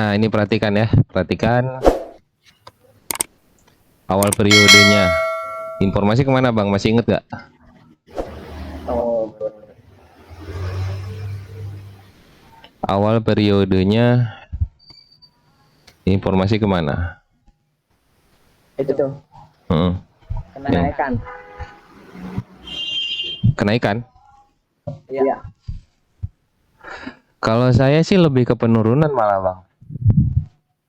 Nah, ini perhatikan ya, perhatikan awal periodenya. Informasi kemana Bang? Masih inget gak? Oh, Awal periodenya, informasi kemana? itu Heeh. kenaikan. Kenaikan? Iya. Kalau saya sih lebih ke penurunan malah Bang.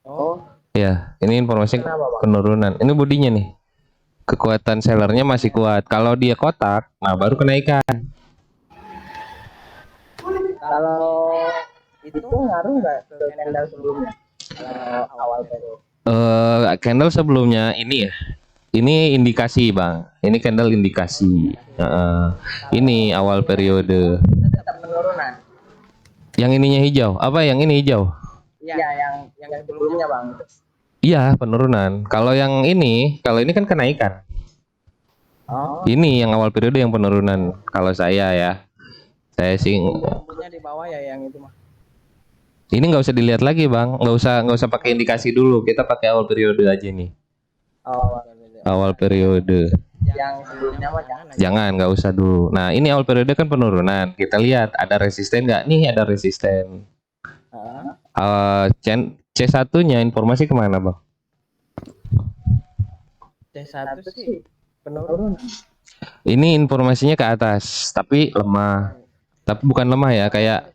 Oh, Ya, ini informasi kenapa, Bang? penurunan. Ini bodinya nih. Kekuatan sellernya masih kuat. Kalau dia kotak, nah baru kenaikan. Kalau itu ngaruh nggak ke candle sebelumnya? Kalau awal periode. Candle sebelumnya ini ya. Ini indikasi Bang. Ini candle indikasi. Ini awal periode. Tetap penurunan. Yang ininya hijau. Apa yang ini hijau? Iya, yang sebelumnya, Bang. Iya, penurunan. Kalau ini kan kenaikan. Oh, Ini yang awal periode yang penurunan. Kalau saya ya, saya sih punya di bawah ya yang itu mah. ini nggak usah dilihat lagi Bang. Nggak usah pakai indikasi dulu. Kita pakai awal periode aja nih. Oh, Awal periode. yang sebelumnya mah jangan. Jangan, nggak usah dulu. Nah, ini awal periode kan penurunan. Kita lihat ada resisten nggak? Nih ada resisten. C1-nya informasi kemana Bang? C1 sih penurunan. Ini informasinya ke atas, tapi lemah. Tapi bukan lemah ya, kayak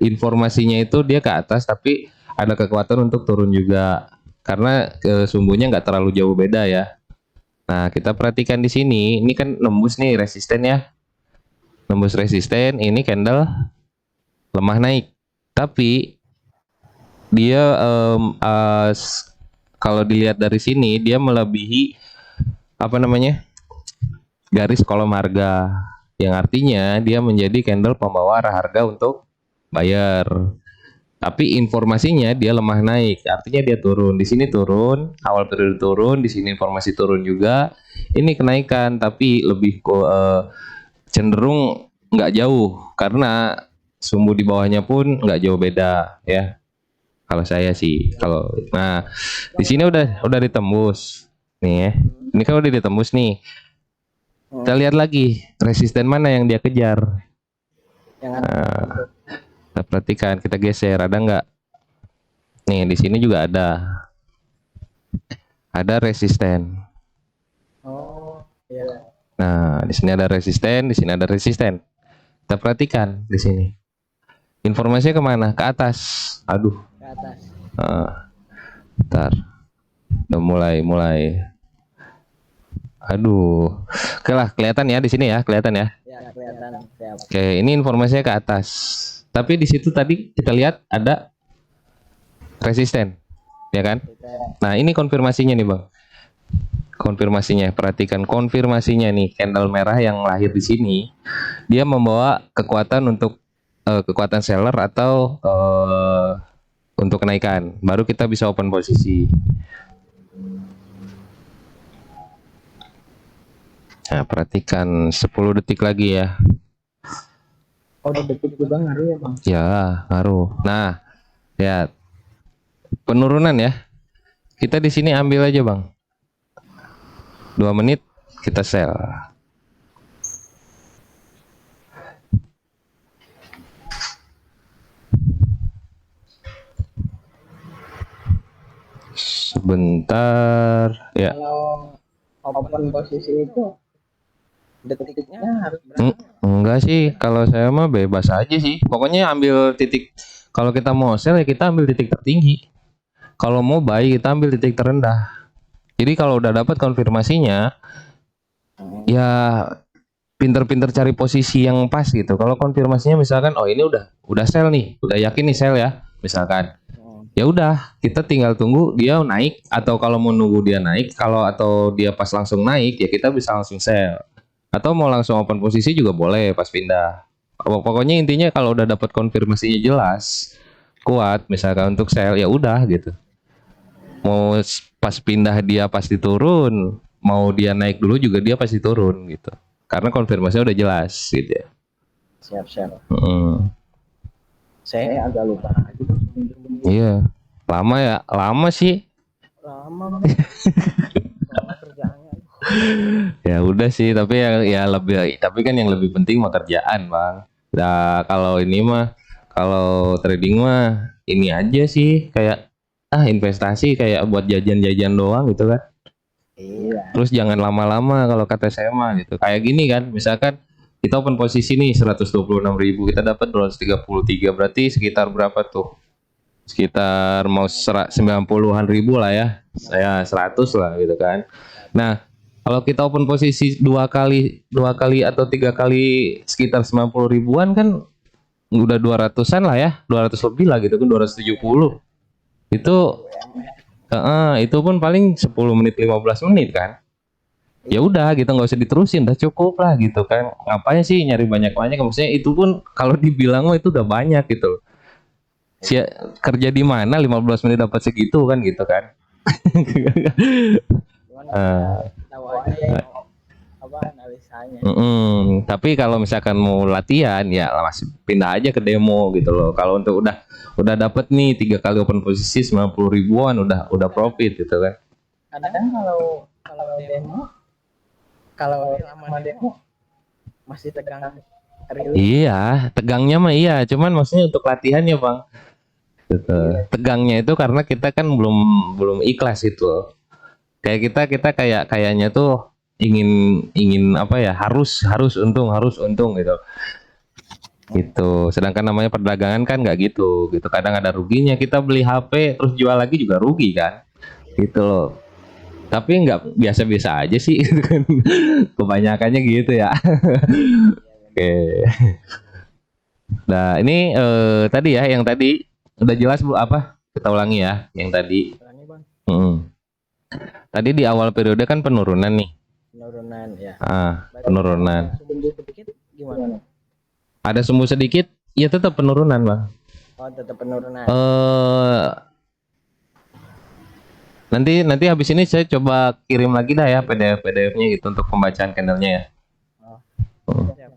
informasinya itu dia ke atas, tapi ada kekuatan untuk turun juga. Karena sumbunya nggak terlalu jauh beda ya. Nah, kita perhatikan di sini, ini kan nembus nih resisten ya. Nembus resisten, ini candle lemah naik. Tapi dia kalau dilihat dari sini dia melebihi apa namanya? Garis kolom harga, yang artinya dia menjadi candle pembawa arah harga untuk buyer. Tapi informasinya dia lemah naik, artinya dia turun. Di sini turun, awal periode turun, di sini informasi turun juga. Ini kenaikan, tapi lebih cenderung nggak jauh karena sumbu di bawahnya pun nggak jauh beda ya. Kalau saya sih, nah di sini udah ditembus nih ya. Ini kan udah ditembus nih. Kita lihat lagi resisten mana yang dia kejar. Nah, kita perhatikan, kita geser, ada nggak? Nih di sini juga ada resisten. Oh, iya. Nah di sini ada resisten, di sini ada resisten. Kita perhatikan di sini. Informasinya kemana? Ke atas. Aduh. Ke atas. Bentar. Udah mulai. Aduh. Oke lah, kelihatan ya di sini ya, kelihatan ya. Ya, kelihatan. Siap. Oke, ini informasinya ke atas. Tapi di situ tadi kita lihat ada resisten, ya kan? Nah, ini konfirmasinya nih, Bang. Konfirmasinya, perhatikan konfirmasinya nih, candle merah yang lahir di sini, dia membawa kekuatan untuk kekuatan seller atau untuk kenaikan. Baru kita bisa open posisi. Nah, perhatikan 10 detik lagi ya. Oh, detik juga ngaruh ya, Bang? Ya, ngaruh. Nah, ya penurunan ya. Kita di sini ambil aja, Bang. 2 menit kita sell. Sebentar, ya. Kalau open posisi itu detiknya harus berapa? Enggak sih, kalau saya mah bebas aja sih. Pokoknya ambil titik. Kalau kita mau sell ya kita ambil titik tertinggi. Kalau mau buy kita ambil titik terendah. Jadi kalau udah dapat konfirmasinya, ya pinter-pinter cari posisi yang pas gitu. Kalau konfirmasinya misalkan, oh ini udah sell nih, udah yakin nih sell ya, misalkan. Ya udah, kita tinggal tunggu dia naik, atau kalau mau nunggu dia naik, atau dia pas langsung naik ya kita bisa langsung sell. Atau mau langsung open posisi juga boleh pas pindah. Pokoknya intinya kalau udah dapat konfirmasinya jelas, kuat misalkan untuk sell ya udah gitu. Mau pas pindah dia pasti turun, mau dia naik dulu juga dia pasti turun gitu. Karena konfirmasinya udah jelas gitu ya. Siap. Saya Saya agak lupa. Iya. Lama ya? Lama sih. Lama Bang. Lama kerjaannya. Ya udah sih, tapi ya lebih, tapi kan yang lebih penting mah kerjaan, Bang. Nah, kalau ini mah, kalau trading mah ini aja sih, kayak investasi kayak buat jajan-jajan doang gitu kan. Iya. Terus jangan lama-lama kalau kata saya mah gitu. Kayak gini kan, misalkan kita open posisi nih 126.000, kita dapat 233, berarti sekitar berapa tuh? Sekitar mau 90-an ribu lah ya. Saya 100 lah gitu kan. Nah, kalau kita open posisi dua kali atau tiga kali sekitar 90 ribuan kan udah 200-an lah ya, 200 lebih lah gitu kan, 270. Itu itu pun paling 10 menit 15 menit kan. Ya udah gitu, nggak usah diterusin, udah cukup lah gitu kan. Ngapain sih nyari banyak-banyak, maksudnya itu pun kalau dibilang mah itu udah banyak gitu. Kerja di mana 15 menit dapat segitu kan gitu kan. Cuman Eh, tahu aja apa analisanya. Tapi kalau misalkan mau latihan ya masih pindah aja ke demo gitu loh. Kalau untuk udah dapet nih 3 kali open posisi 90 ribuan, udah profit gitu kan. Kadang kalau demo, kalau lama demo masih tegang rilis. Iya, tegangnya mah iya, cuman maksudnya untuk latihannya bang, gitu. Tegangnya itu karena kita kan belum belum ikhlas itu loh. Kayak kita kayaknya tuh ingin apa ya, harus untung gitu. Gitu. Sedangkan namanya perdagangan kan nggak gitu. Gitu. Kadang ada ruginya. Kita beli HP terus jual lagi juga rugi kan. Gitu loh. Tapi nggak biasa-biasa aja sih. Gitu kan. Kebanyakannya gitu ya. Oke. Nah ini tadi ya, yang tadi udah jelas bu apa? Kita ulangi ya, yang tadi. Ini Bang, Tadi di awal periode kan penurunan nih. penurunan ya. Penurunan. Tumbuh sedikit gimana? Ada sumbu sedikit, ya tetap penurunan bang. Oh, tetap penurunan. Nanti habis ini saya coba kirim lagi dah ya PDF-nya gitu untuk pembacaan candlenya ya. Siap.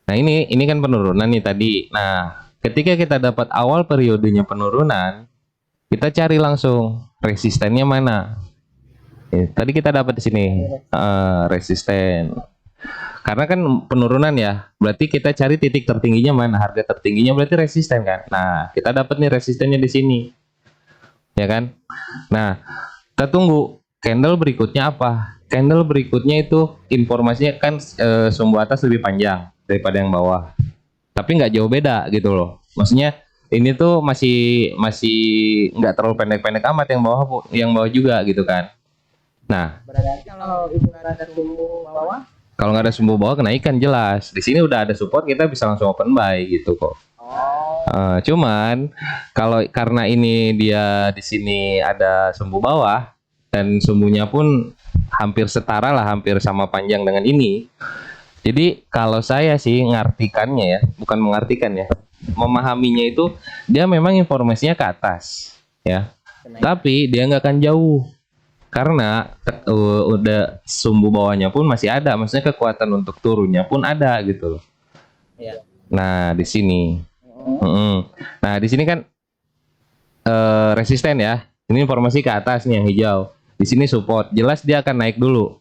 Nah ini kan penurunan nih tadi. Nah ketika kita dapat awal periodenya penurunan, kita cari langsung resistennya mana. Tadi kita dapat di sini resisten. Karena kan penurunan ya, berarti kita cari titik tertingginya mana, harga tertingginya berarti resisten kan. Nah kita dapat nih resistennya di sini, ya kan. Nah kita tunggu candle berikutnya apa. Candle berikutnya itu informasinya kan sumbu atas lebih panjang daripada yang bawah, tapi nggak jauh beda gitu loh. Maksudnya ini tuh masih nggak terlalu pendek-pendek amat, yang bawah juga gitu kan. Nah Berarti kalau itu ada sumbu bawah, kalau nggak ada sumbu bawah kenaikan jelas. Di sini udah ada support, kita bisa langsung open buy gitu kok. Cuman kalau karena ini dia di sini ada sumbu bawah dan sumbunya pun hampir setara lah, hampir sama panjang dengan ini. Jadi kalau saya sih ngartikannya ya, bukan mengartikan ya, memahaminya itu dia memang informasinya ke atas ya, tapi dia nggak akan jauh karena udah sumbu bawahnya pun masih ada, maksudnya kekuatan untuk turunnya pun ada gitu loh. ya. Nah di sini, nah di sini kan resisten ya. Ini informasi ke atas nih yang hijau. Di sini support, jelas dia akan naik dulu.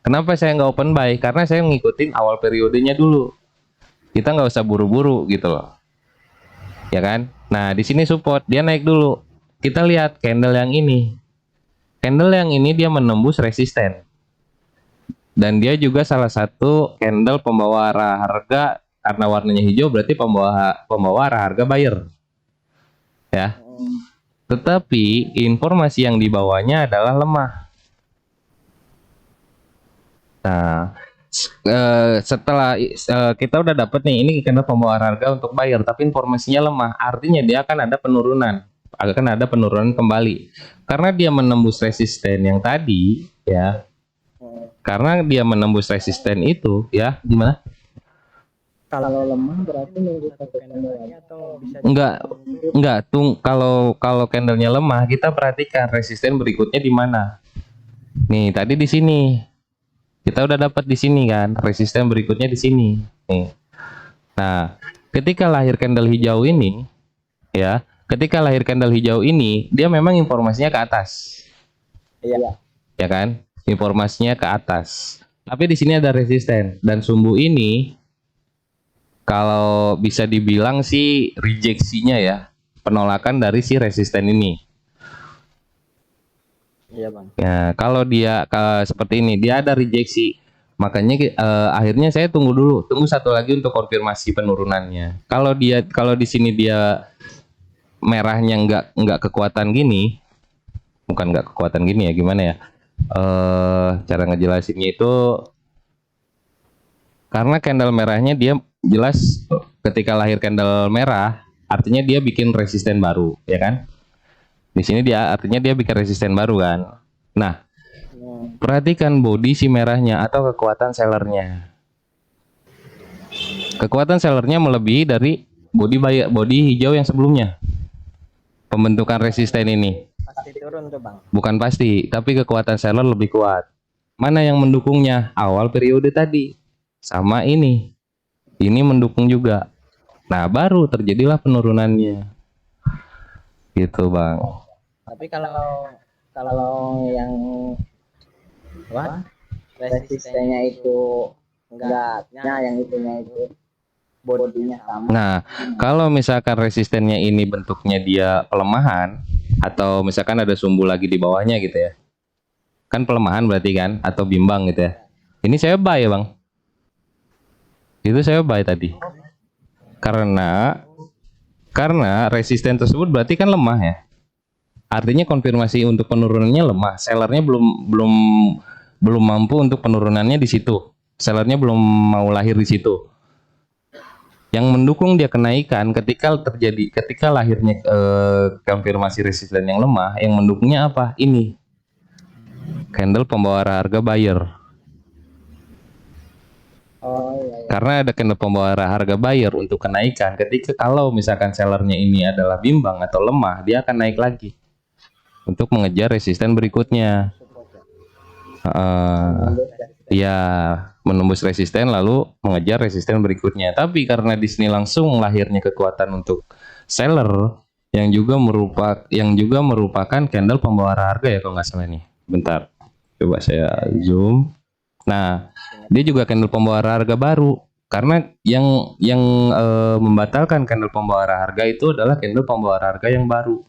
Kenapa saya nggak open buy? Karena saya ngikutin awal periodenya dulu. Kita nggak usah buru-buru gitu loh, ya kan? Nah di sini support, dia naik dulu. Kita lihat candle yang ini. Candle yang ini dia menembus resisten. Dan dia juga salah satu candle pembawa arah harga, karena warnanya hijau berarti pembawa arah harga buyer. Ya. Tetapi informasi yang dibawanya adalah lemah. Nah, setelah kita udah dapet nih, ini candle pembawa arah harga untuk buyer, tapi informasinya lemah. Artinya dia akan ada penurunan. Akan ada penurunan kembali. Karena dia menembus resisten yang tadi, ya. Karena dia menembus resisten itu, ya, gimana? Kalau lemah berarti nunggu satu candle lagi atau bisa Enggak, kalau candlenya lemah, kita perhatikan resisten berikutnya di mana. Nih, tadi di sini. Kita udah dapat di sini kan, resisten berikutnya di sini. Nih. Nah, ketika lahir candle hijau ini, ya, ketika lahir candle hijau ini, dia memang informasinya ke atas, Iya. ya kan? Informasinya ke atas. Tapi di sini ada resisten dan sumbu ini kalau bisa dibilang sih rejeksinya ya, penolakan dari si resisten ini. Iya bang. Ya, kalau dia seperti ini, dia ada rejeksi. Makanya akhirnya saya tunggu satu lagi untuk konfirmasi penurunannya. Kalau di sini dia merahnya nggak kekuatan gini, bukan nggak kekuatan gini ya, gimana ya? Cara ngejelasinnya itu karena candle merahnya dia jelas ketika lahir candle merah, artinya dia bikin resisten baru, ya kan? Di sini dia artinya dia bikin resisten baru kan. Nah, perhatikan body si merahnya atau kekuatan sellernya. Kekuatan sellernya melebihi dari body hijau yang sebelumnya. Pembentukan resisten ini. Pasti turun tuh bang. Bukan pasti, tapi kekuatan seller lebih kuat. Mana yang mendukungnya? Awal periode tadi. Sama ini. Ini mendukung juga. Nah, baru terjadilah penurunannya. Gitu, Bang. Tapi kalau yang resistennya itu enggaknya, yang itunya itu bodinya sama. Nah, kalau misalkan resistennya ini bentuknya dia pelemahan atau misalkan ada sumbu lagi di bawahnya gitu ya. Kan pelemahan berarti kan atau bimbang gitu ya. Ini saya buy ya, Bang. Itu saya buy tadi. Karena resisten tersebut berarti kan lemah ya. Artinya konfirmasi untuk penurunannya lemah. Sellernya belum mampu untuk penurunannya di situ. Sellernya belum mau lahir di situ. Yang mendukung dia kenaikan ketika lahirnya konfirmasi resisten yang lemah, yang mendukungnya apa? Ini candle pembawa harga buyer. Oh iya, iya. Karena ada candle pembawa harga buyer untuk kenaikan. Ketika kalau misalkan sellernya ini adalah bimbang atau lemah, dia akan naik lagi untuk mengejar resisten berikutnya. Ya, menembus resisten lalu mengejar resisten berikutnya. Tapi karena di sini langsung lahirnya kekuatan untuk seller yang juga merupakan candle pembawa harga ya kalau nggak salah nih. Bentar, coba saya zoom. Nah, dia juga candle pembawa harga baru. Karena yang membatalkan candle pembawa harga itu adalah candle pembawa harga yang baru.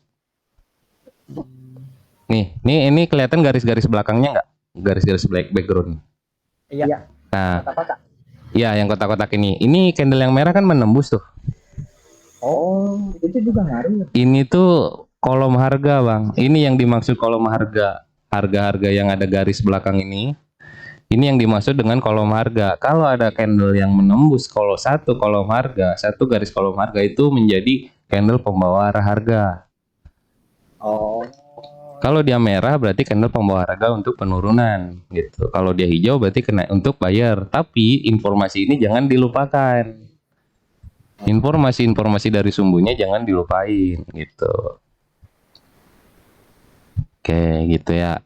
Nih, ini kelihatan garis-garis belakangnya nggak? Garis-garis background. Iya. Nah, Kotak-kotak. ya yang kotak-kotak ini. Ini candle yang merah kan menembus tuh. Oh, itu juga ngaruh ya. Ini tuh kolom harga, Bang. Ini yang dimaksud kolom harga. Harga-harga yang ada garis belakang ini. Ini yang dimaksud dengan kolom harga. Kalau ada candle yang menembus kalau satu kolom harga, satu garis kolom harga itu menjadi candle pembawa arah harga. Oh. Kalau dia merah berarti candle pembawa harga untuk penurunan gitu. Kalau dia hijau berarti kena untuk buyer. Tapi informasi ini jangan dilupakan. Informasi-informasi dari sumbunya jangan dilupain gitu. Oke, gitu ya.